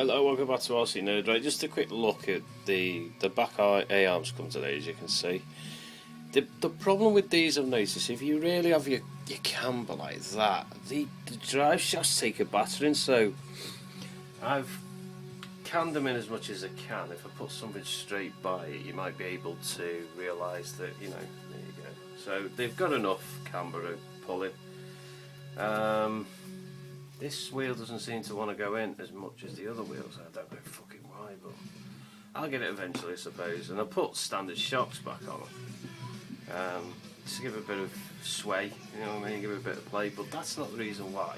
Hello, welcome back to RC Nerd. Right, just a quick look at the back A-arms come today, as you can see. The problem with these, I've noticed, if you really have your camber like that, the drive shafts take a battering, so I've canned them in as much as I can. If I put something straight by it, you might be able to realise that, you know, there you go. So they've got enough camber to pull it. This wheel doesn't seem to want to go in as much as the other wheels. I don't know fucking why, but I'll get it eventually, I suppose. And I'll put standard shocks back on it, just to give it a bit of sway, you know what I mean, give it a bit of play. But that's not the reason why.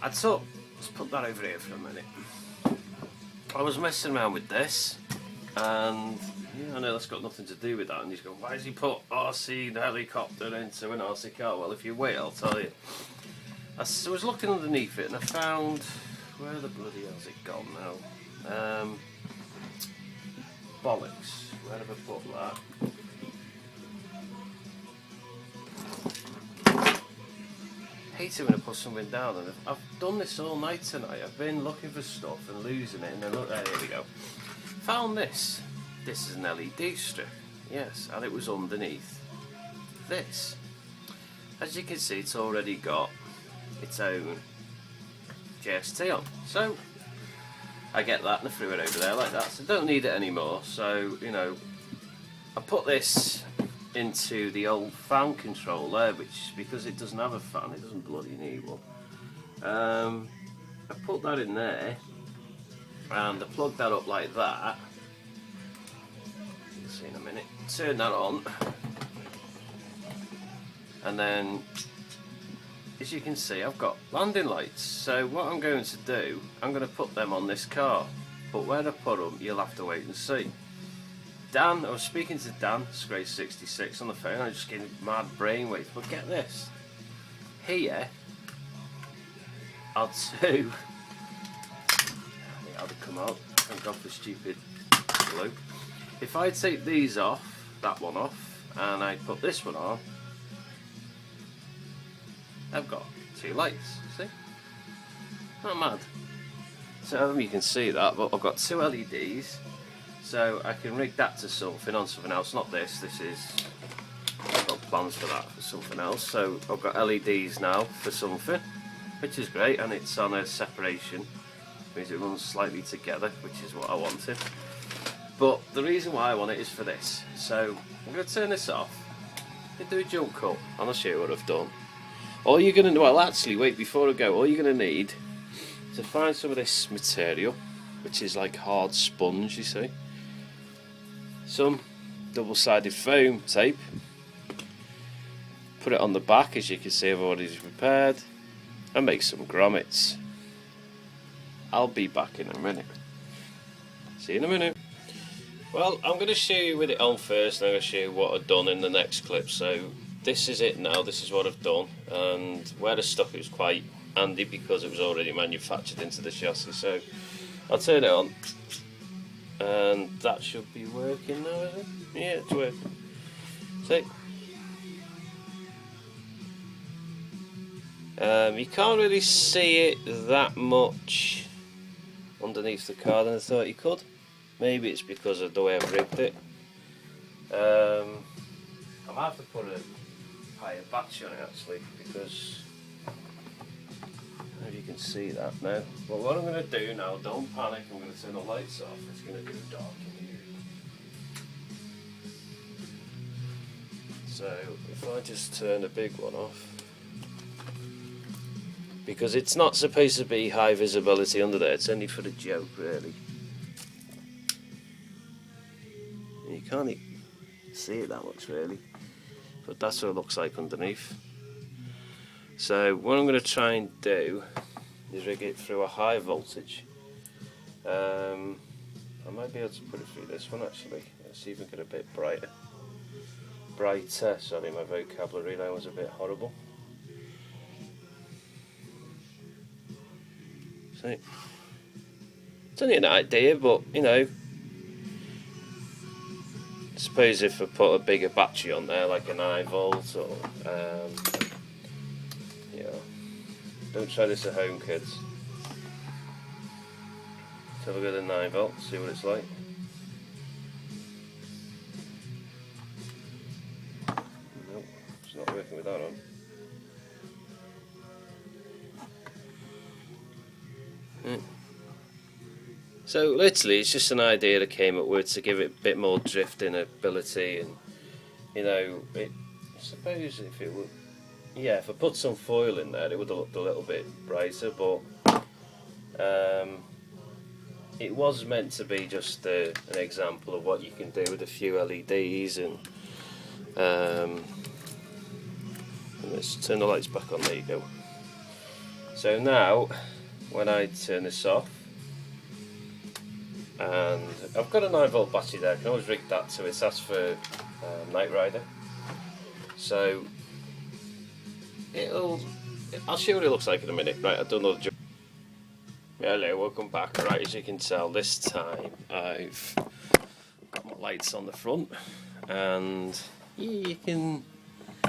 Let's put that over here for a minute. I was messing around with this, and yeah, I know that's got nothing to do with that. And he's going, why has he put RC the helicopter into an RC car? Well, if you wait, I'll tell you. I was looking underneath it and I found, where the bloody hell's it gone now? Bollocks, where have I put that? Hate it when I put something down, and I've done this all night tonight. I've been looking for stuff and losing it, and then look, there we go. Found this. This is an LED strip, yes, and it was underneath this. As you can see, it's already got its own JST on, so I get that and I threw it over there like that, so don't need it anymore. So, you know, I put this into the old fan controller, which, because it doesn't have a fan, it doesn't bloody need one. I put that in there and I plugged that up like that. You'll see in a minute. Turn that on, and then, as you can see, I've got landing lights. So what I'm going to do, I'm going to put them on this car. But where I put them, you'll have to wait and see. Dan, I was speaking to Dan, Scrace66 on the phone. I was just getting mad brainwaves. But get this. Here are two. How to come out? Thank God for stupid glue. If I take these off, that one off, and I put this one on, I've got two lights, see? Not mad. So you can see that, but I've got two LEDs, so I can rig that to something on something else. Not this, this is, I've got plans for that, for something else. So I've got LEDs now for something, which is great, and it's on a separation, which means it runs slightly together, which is what I wanted. But the reason why I want it is for this. So I'm going to turn this off, I'm going to do a jump cut, and I'll show you what I've done. All you're going to, well actually wait, before I go, all you're going to need to find some of this material, which is like hard sponge, you see. Some double-sided foam tape. Put it on the back, as you can see I've already prepared, and make some grommets. I'll be back in a minute. See you in a minute. Well, I'm going to show you with it on first, and I'm going to show you what I've done in the next clip. So this is it now, this is what I've done, and where I stuck it was quite handy because it was already manufactured into the chassis. So I'll turn it on, and that should be working now, is it? Yeah, it's working. See? You can't really see it that much underneath the car than I thought you could. Maybe it's because of the way I've rigged it. I might have to put a higher battery on it actually, because I don't know if you can see that now. But what I'm going to do now, don't panic, I'm going to turn the lights off. It's going to go dark in here. So if I just turn the big one off, because it's not supposed to be high visibility under there, it's only for the joke really. You can't see it that much really, but that's what it looks like underneath. So what I'm going to try and do is rig it through a high voltage. I might be able to put it through this one actually. Let's even get a bit brighter. Sorry, my vocabulary there was a bit horrible. See, it's only an idea, but you know, I suppose if I put a bigger battery on there, like a 9 volt, or yeah, don't try this at home, kids. So we'll go to 9 volts, see what it's like. Nope, it's not working with that on. So literally it's just an idea that came up with to give it a bit more drifting ability, and you know, I suppose if it would, yeah, if I put some foil in there it would have looked a little bit brighter, but it was meant to be just an example of what you can do with a few LEDs, and let's turn the lights back on, there you go. So now when I turn this off, and I've got a 9 volt battery there, I can always rig that to it, that's for Night Rider. So I'll show you what it looks like in a minute. Right, I've done another job. Hello, welcome back. Right, as you can tell, this time I've got my lights on the front, and you can,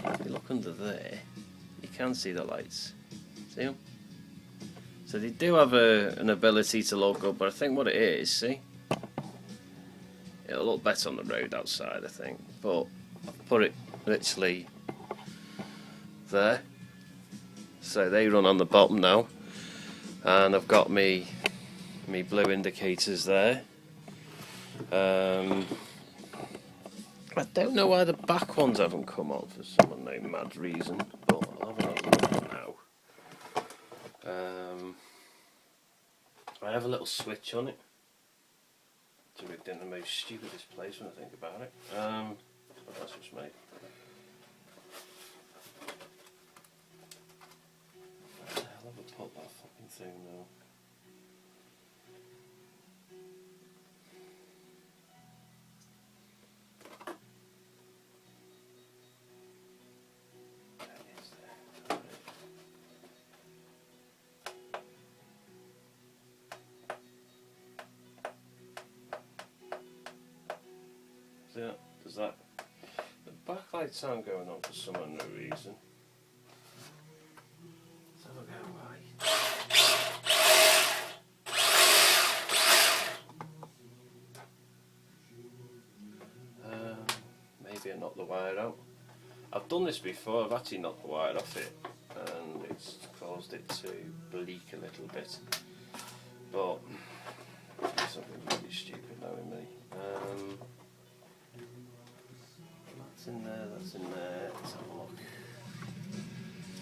if you look under there, you can see the lights. See them? So they do have an ability to look up, but I think what it is, see? It'll look better on the road outside, I think. But I've put it literally there. So they run on the bottom now. And I've got me blue indicators there. I don't know why the back ones haven't come on for some unknown mad reason, but I'll have another look now. I have a little switch on it. It's rigged in the most stupidest place when I think about it. But that's just me. I'll have a pop that fucking thing now. Yeah, does that? The backlights aren't going on for some unknown reason. Let's have a go why. Maybe I knocked the wire out. I've done this before, I've actually knocked the wire off it and it's caused it to bleak a little bit. But there's something really stupid now in me. That's in there, that's in there. Let's have a look.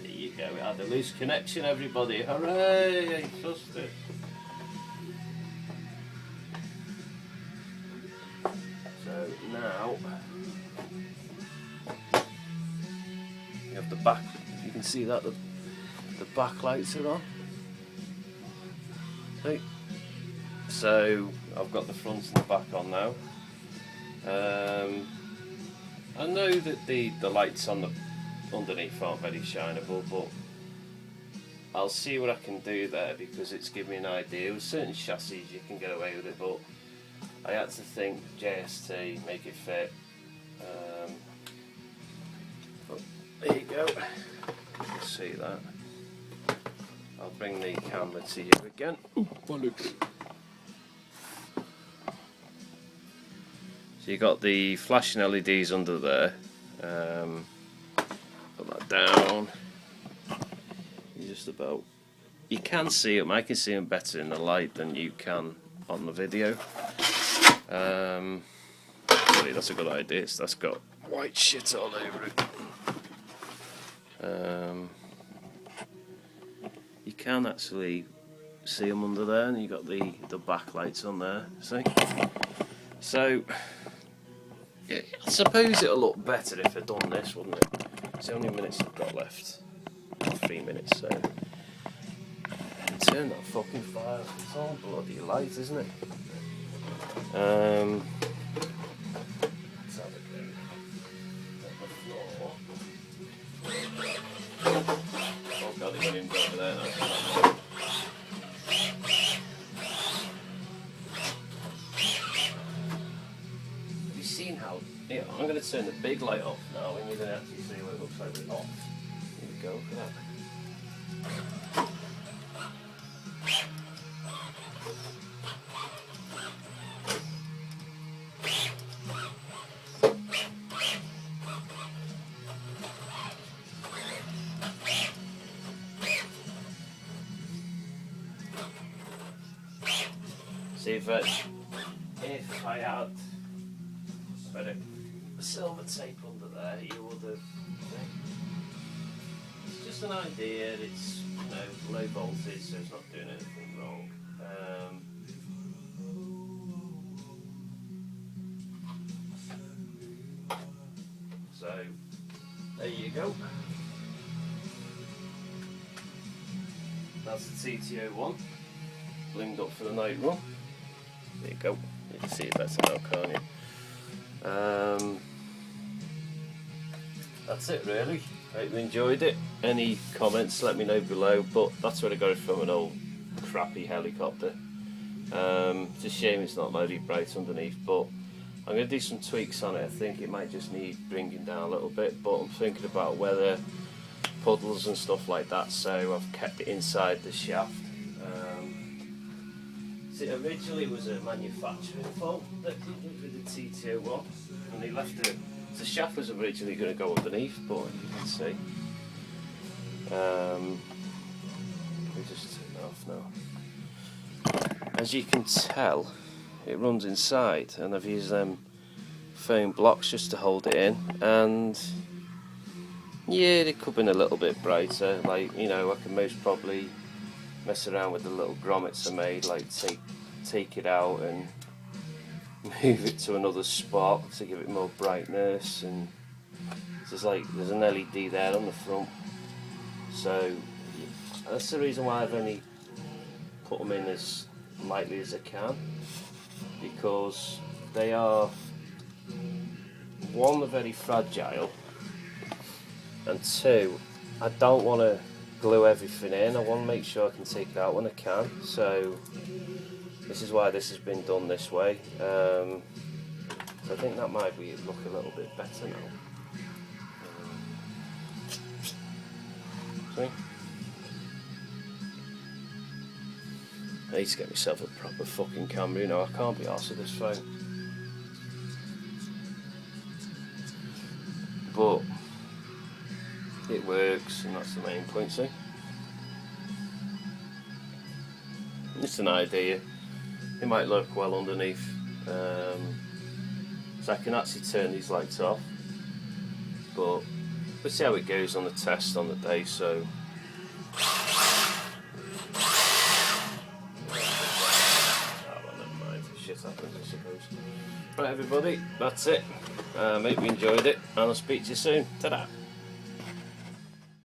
There you go, we had a loose connection, everybody. Hooray! Trust it. So now you have the back, you can see that the back lights are on. See? So I've got the front and the back on now. I know that the lights on the underneath aren't very shineable, but I'll see what I can do there because it's given me an idea. With certain chassis you can get away with it, but I had to think JST, make it fit. But there you go. You can see that. I'll bring the camera to you again. Ooh, bollocks. So you got the flashing LEDs under there. Put that down. You can see them. I can see them better in the light than you can on the video. Actually, that's a good idea. So that's got white shit all over it. You can actually see them under there, and you got the backlights on there. See? So. Yeah, I suppose it'll look better if I'd done this, wouldn't it? It's how many minutes I've got left. 3 minutes, so. Turn that fucking fire off. It's all bloody light, isn't it? Let's have a go. Oh god, it went in over there now. How, yeah, I'm going to turn the big light off now and you're going to actually see what it looks like with off. Here we go, for that. See if I had silver tape under there, you would have. It's just an idea. It's low voltage, so it's not doing anything wrong. So there you go. That's the TTO1, blinged up for the night run. There you go. You can see it better now, can't you? That's it really. Hope you enjoyed it. Any comments, let me know below, but that's where I got it from, an old crappy helicopter. It's a shame it's not loaded bright underneath, but I'm going to do some tweaks on it. I think it might just need bringing down a little bit, but I'm thinking about weather, puddles and stuff like that, so I've kept it inside the shaft. So it originally was a manufacturing fault that did it with the TTO1, and they left it. The shaft was originally going to go underneath, but you can see. Let me just turn it off now. As you can tell, it runs inside, and I've used them foam blocks just to hold it in. And yeah, it could have been a little bit brighter. Like, I can most probably mess around with the little grommets I made, like take it out and move it to another spot to give it more brightness. And there's an LED there on the front, so that's the reason why I've only put them in as lightly as I can, because they are, one, they're very fragile, and two, I don't want to glue everything in. I want to make sure I can take it out when I can, so this is why this has been done this way. So I think that might look a little bit better now. See? I need to get myself a proper fucking camera, I can't be arsed with this phone. But it works, and that's the main point, see? It's an idea. It might look well underneath. So I can actually turn these lights off. But we'll see how it goes on the test on the day, so. Shit happens, I suppose. Right everybody, that's it. Hope you enjoyed it, and I'll speak to you soon. Ta-da!